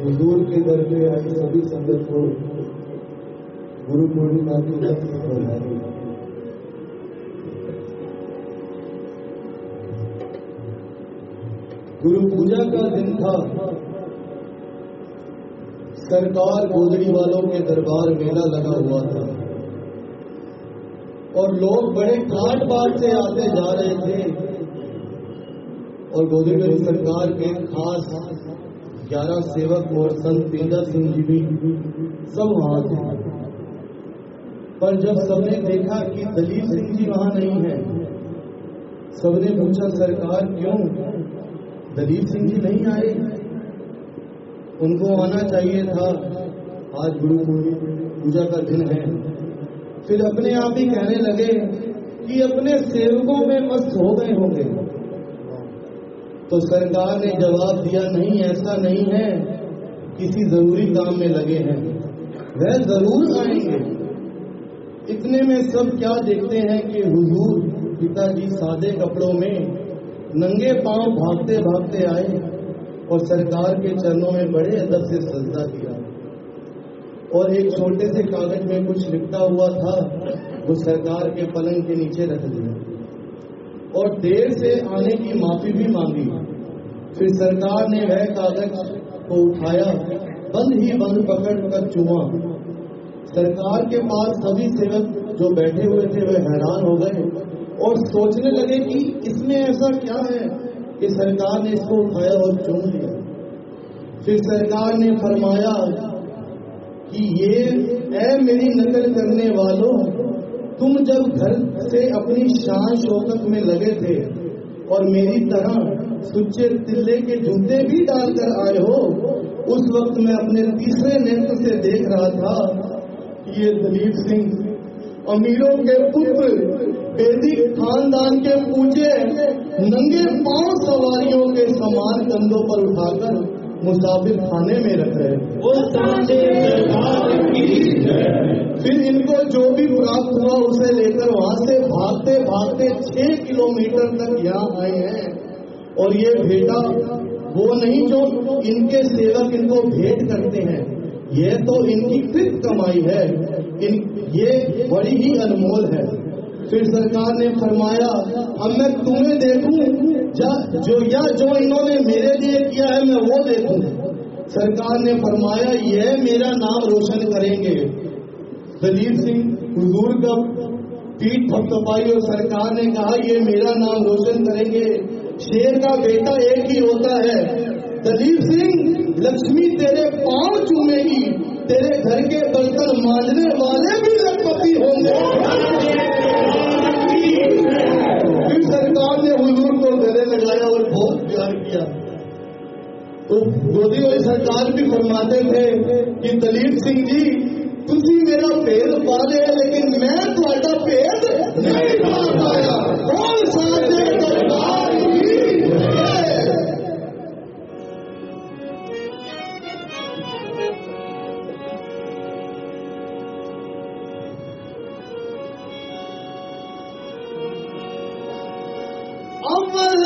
हुजूर के दर पे आई सभी संगत को गुरु पूर्णिमा की बधाई। गुरु पूजा का दिन था। सरकार गोदड़ी वालों के दरबार मेला लगा हुआ था और लोग बड़े घाट बाट से आते जा रहे थे और गोदड़ी वाली सरकार के खास 11 सेवक और संत पेंदा सिंह जी भी सब वहां थे। पर जब सबने देखा कि दलीप सिंह जी वहां नहीं है, सबने पूछा सरकार क्यों दलीप सिंह जी नहीं आए? उनको आना चाहिए था, आज गुरु पूजा का दिन है। फिर अपने आप ही कहने लगे कि अपने सेवकों में मस्त हो गए होंगे। तो सरकार ने जवाब दिया, नहीं ऐसा नहीं है, किसी जरूरी काम में लगे हैं, वह जरूर आएंगे। इतने में सब क्या देखते हैं कि हुजूर पिताजी सादे कपड़ों में नंगे पांव भागते भागते आए और सरकार के चरणों में बड़े अदब से सजदा किया और एक छोटे से कागज में कुछ लिखा हुआ था वो सरकार के पलंग के नीचे रख दिया और देर से आने की माफी भी मांगी। फिर सरकार ने वह कागज को उठाया, बंद ही बंद पकड़ कर चूमा। सरकार के पास सभी सेवक जो बैठे हुए थे वे हैरान हो गए और सोचने लगे कि इसमें ऐसा क्या है कि सरकार ने इसको उठाया और चूम लिया। फिर सरकार ने फरमाया कि ये ऐ मेरी नकल करने वालों, तुम जब घर से अपनी शान शौकत में लगे थे और मेरी तरह सुच्चे तिल्ले के जूते भी डालकर आए हो, उस वक्त मैं अपने तीसरे नेत्र से देख रहा था कि ये दलीप सिंह अमीरों के पुत्र वैदिक खानदान के पूजे नंगे पांव सवारियों के समान कंधों पर उठाकर मुसाफिर खाने में रख रहे। फिर इनको जो भी प्राप्त हुआ उसे लेकर वहां से भागते भागते 6 किलोमीटर तक यहाँ आए हैं और ये भेंटा वो नहीं जो इनके सेवक इनको भेंट करते हैं, ये तो इनकी कृत कमाई है, ये बड़ी ही अनमोल है। फिर सरकार ने फरमाया, अब मैं तुम्हें देखूं जो इन्होंने मेरे लिए किया है मैं वो देखूं। सरकार ने फरमाया, यह मेरा नाम रोशन करेंगे। दलीप सिंह हुजूर का पीठ थपथपाई और सरकार ने कहा, ये मेरा नाम रोशन करेंगे। शेर का बेटा एक ही होता है। दलीप सिंह, लक्ष्मी तेरे पांव चूमेगी, तेरे घर के बर्तन मांजने वाले भी लखपति होंगे। फिर सरकार ने हुजूर को गले लगाया और बहुत प्यार किया। तो गोदी वाली सरकार भी फरमाते थे कि दलीप सिंह जी, तुसी मेरा भेद पा लिया लेकिन मैं तुम्हारा भेद नहीं पा पाया। कौन साझे दरबार की अमल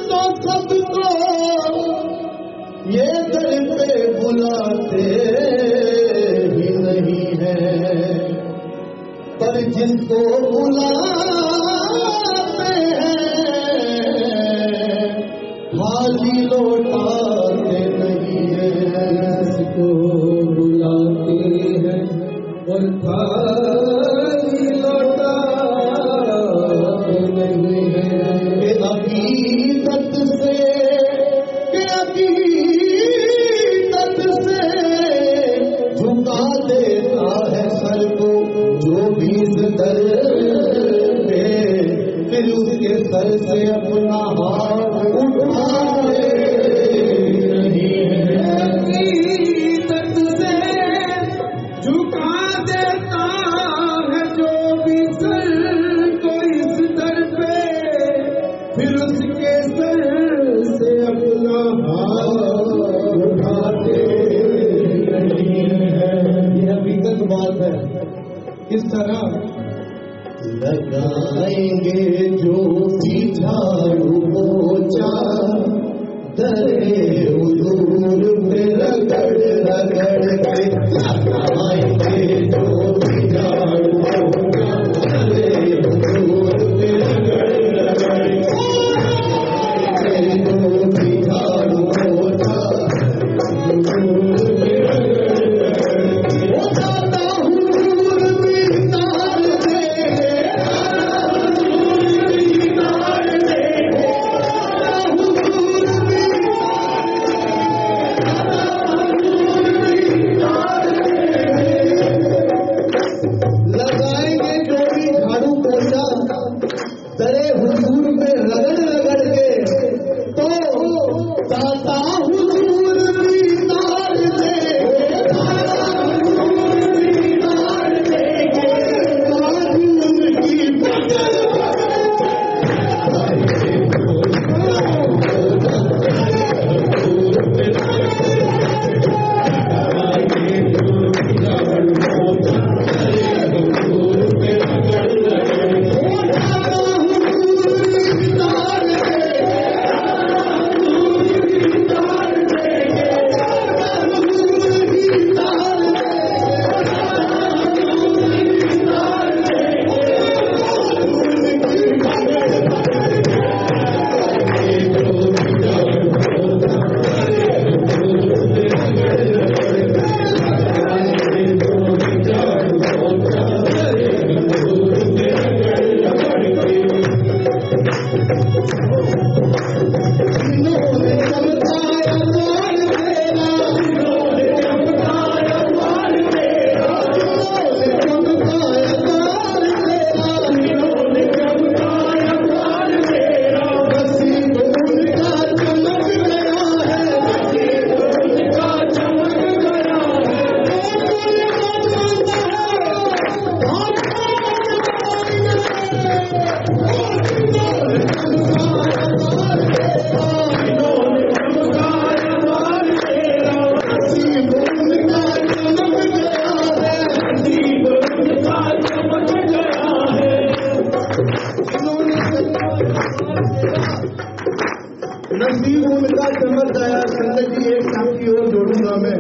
तो सबको ये दर पे बुलाते ही नहीं है, पर जिसको बुलाते हैं खाली लौटाते नहीं है। जिसको बुलाते हैं और खाली लौटाते नहीं है। हकीकत से झुका दे देता है सर को जो भी दर पे, फिर उसके सर से अपना हाथ उठाए नहीं है। हकीकत से झुका देता है जो भी सर को इस दर पे, फिर उसके सर से अपना हाथ उठाते नहीं है। ये हकीकत बात है। किस तरह लगाएंगे जो भी झाड़ू पोछा, दरे हुजूर पे रगड़ रगड़ के लगाएंगे जो भी झाड़ू पोछा, दरे हुजूर पे रगड़ रगड़ के लगाएंगे जो भी झाड़ू पोछा, हुजूर पे रगड़ नसीब उनका चमक गया। संगत जी एक साथी और जोड़ूंगा मैं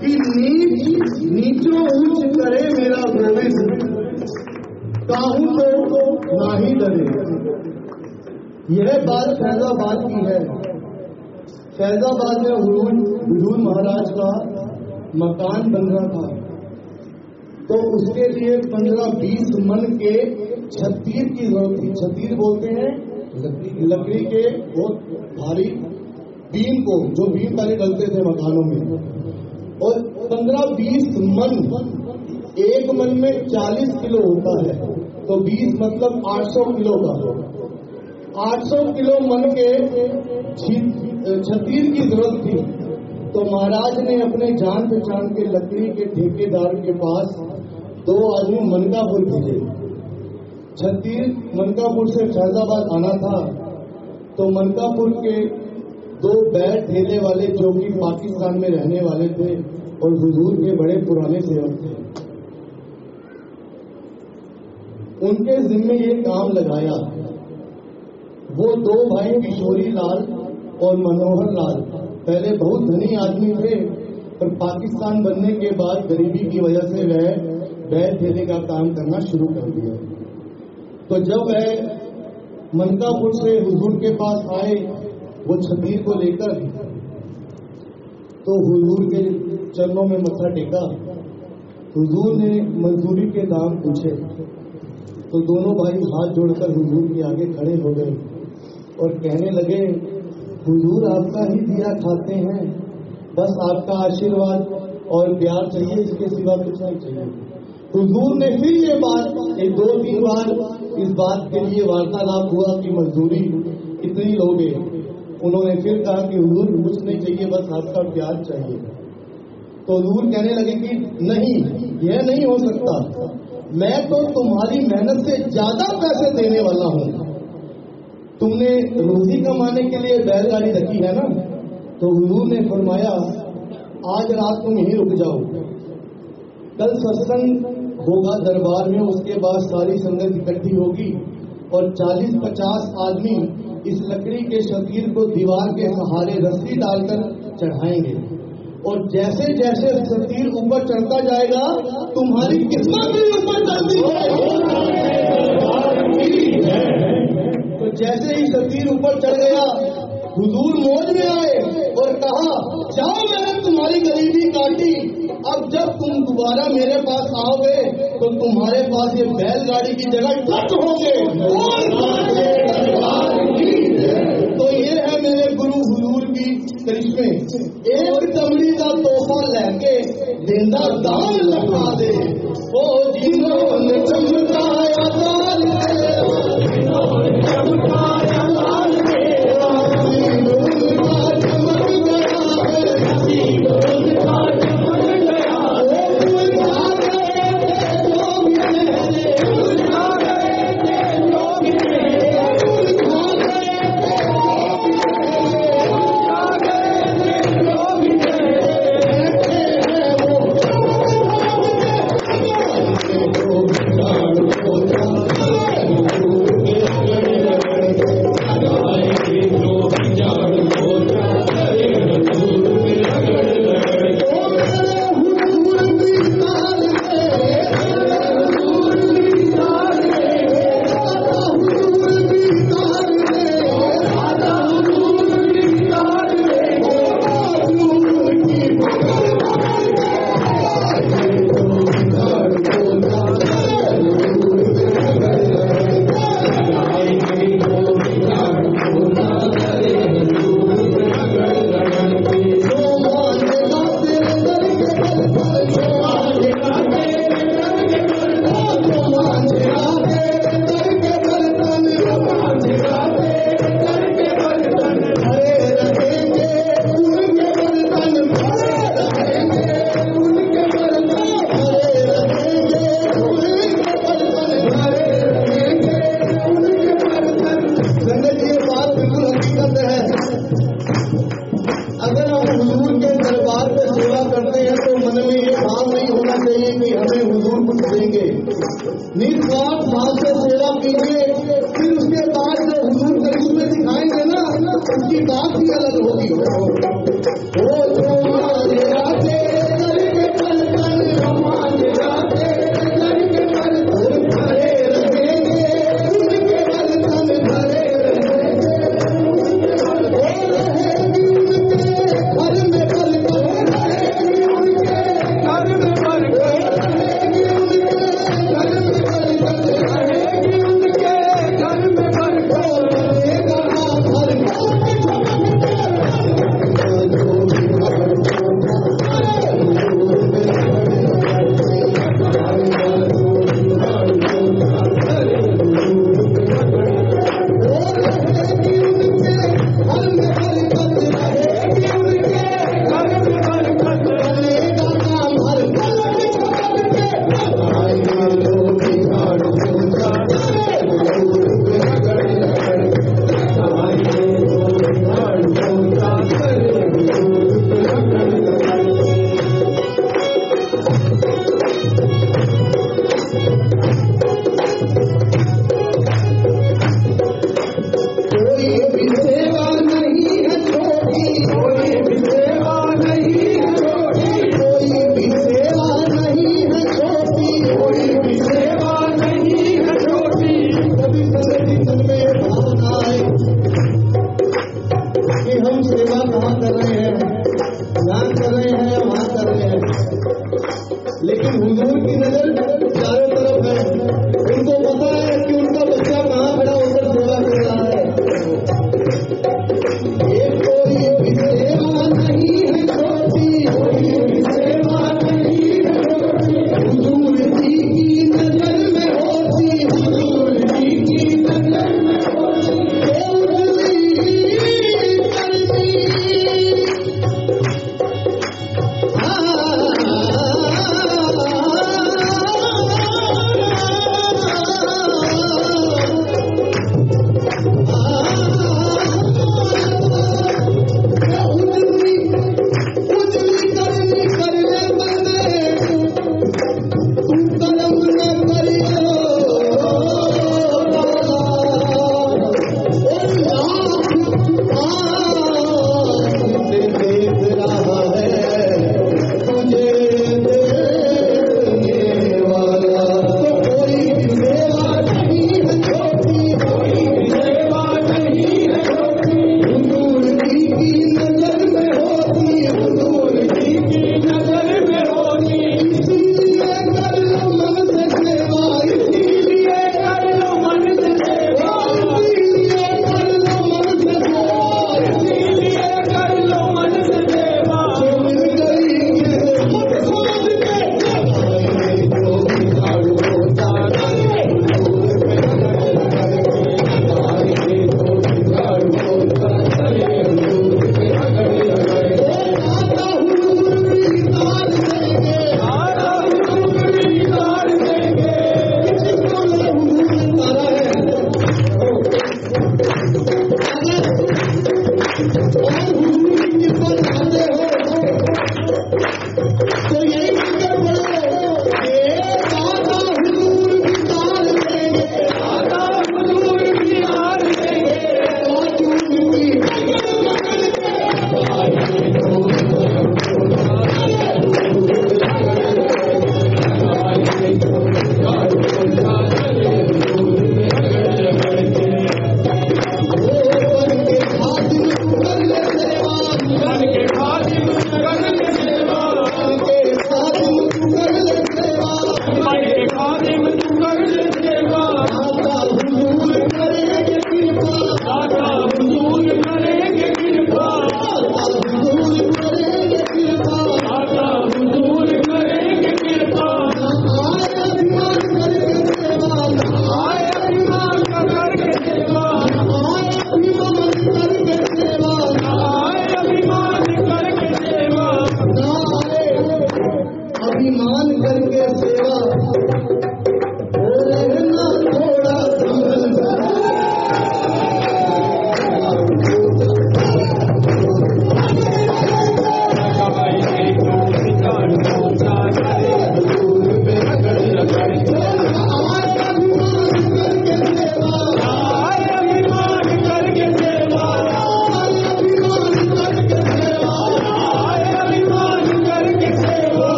कि नीचो ऊंच करे मेरा गोविंद, काहू तो नाही डरे। यह बात फैजाबाद की है। फैजाबाद में हुजूर महाराज का मकान बन रहा था, तो उसके लिए 15-20 मन के छत्तीर की जरूरत थी। छत्तीर बोलते हैं लकड़ी के बहुत भारी बीम को, जो बीम पहले डलते थे मकानों में, और 15-20 मन, एक मन में 40 किलो होता है, तो 20 मतलब 800 किलो का। 800 किलो मन के छत्तीर की जरूरत थी, तो महाराज ने अपने जान पहचान के लकड़ी के ठेकेदार के पास 2 आदमी मनकापुर भेजे। छत्तीर मनकापुर से फैजाबाद आना था, तो मनकापुर के 2 बैल ठेले वाले जो कि पाकिस्तान में रहने वाले थे और हुजूर के बड़े पुराने सेवक थे, उनके जिम्मे ये काम लगाया। वो 2 भाई किशोरी लाल और मनोहर लाल पहले बहुत धनी आदमी थे, पर पाकिस्तान बनने के बाद गरीबी की वजह से वह बैल ठेले का काम करना शुरू कर दिया। तो जब वह मनकापुर से हुजूर के पास आए वो छत्तीर को लेकर, तो हुजूर के चरणों में मत्था टेका। हुजूर ने मजदूरी के दाम पूछे, तो दोनों भाई हाथ जोड़कर हुजूर के आगे खड़े हो गए और कहने लगे, हुजूर आपका ही दिया खाते हैं, बस आपका आशीर्वाद और प्यार चाहिए, इसके सिवा कुछ नहीं चाहिए। हुजूर ने फिर ये बात एक 2-3 बार इस बात के लिए वार्तालाप हुआ कि मजदूरी कितनी लोगे। उन्होंने फिर कहा कि हुजूर कुछ नहीं चाहिए, बस आपका प्यार चाहिए। तो हुजूर कहने लगे कि नहीं, यह नहीं हो सकता, मैं तो तुम्हारी मेहनत से ज्यादा पैसे देने वाला हूं। तुमने रोजी कमाने के लिए बैलगाड़ी रखी है ना। तो हुजूर ने फरमाया आज रात तुम यहीं रुक जाओ, कल सत्संग होगा दरबार में, उसके बाद सारी संगत इकट्ठी होगी और 40-50 आदमी इस लकड़ी के शतीर को दीवार के सहारे रस्सी डालकर चढ़ाएंगे और जैसे जैसे शतीर ऊपर चढ़ता जाएगा तुम्हारी किस्मत भी ऊपर चढ़ती है। तो जैसे ही शतीर ऊपर चढ़ गया हुजूर मौज में आए और कहा जाओ, मैंने तुम्हारी गरीबी काटी, अब जब तुम दोबारा मेरे पास आओगे तो तुम्हारे पास ये बैलगाड़ी की जगह ट्रक होंगे। तो ये है मेरे गुरु हुजूर की करिश्मे। एक चमड़ी का तोहफा लेके देंदा दाम लगा दे, ओ जिन्होंने चमकाया लाल निस्वार्थ भाव से सेवा कीजिए, फिर उसके बाद जो हुजूर करिश्मे दिखाएंगे ना उसकी बात ही अलग होगी।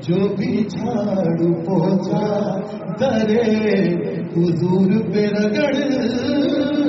जो भी झाड़ू पोछा करे हुजूर पे रगड़